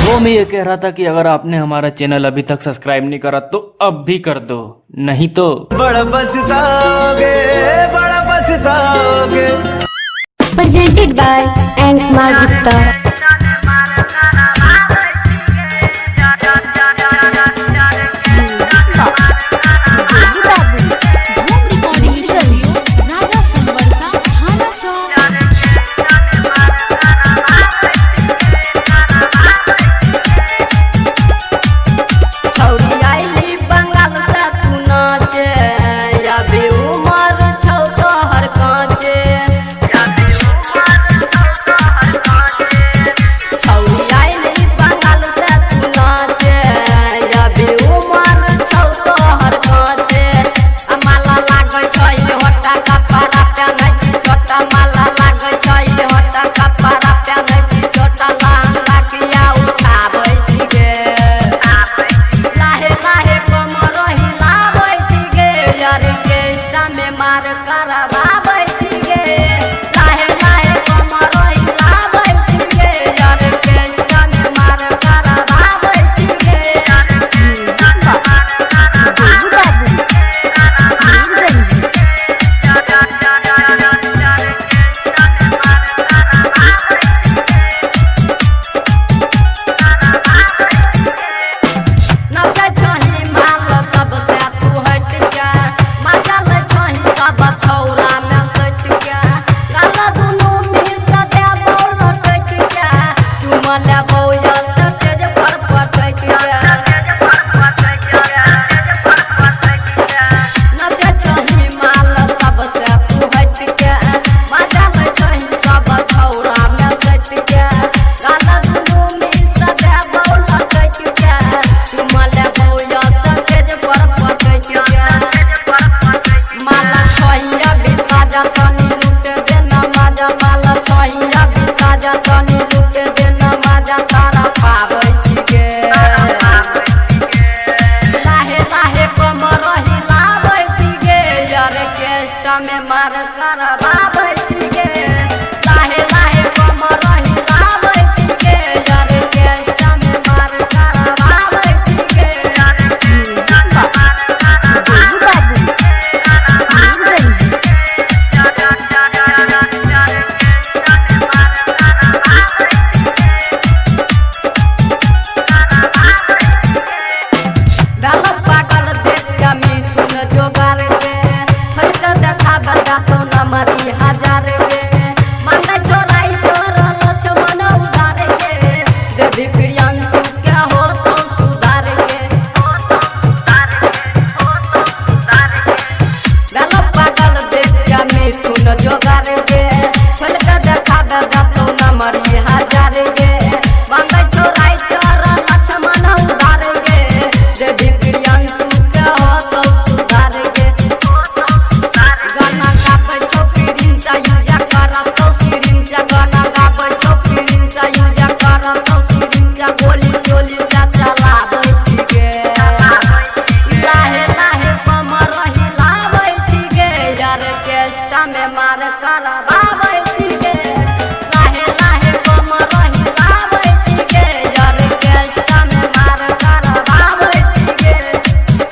वो मैं ये कह रहा था कि अगर आपने हमारा चैनल अभी तक सब्सक्राइब नहीं करा तो अब भी कर दो, नहीं तो बड़ा पछताओगे, बड़ा पछताओगे। Presented by N. Kumar Gupta. में मार कर बाबै छिगे लाहे लाहे कमर हिलाबै छिगे यार केस्टा में मार कर बाबै छिगे पागल देख के मिथुन जोगार के तो नमरी हजार गे मांगे छोराई तोर लक्ष्मण उधार गे देवी प्रियांशु क्या हो तो सुधार गे गल पागल देख के मिथुन जोगार गे फल के देखा तो नमरी हजार गे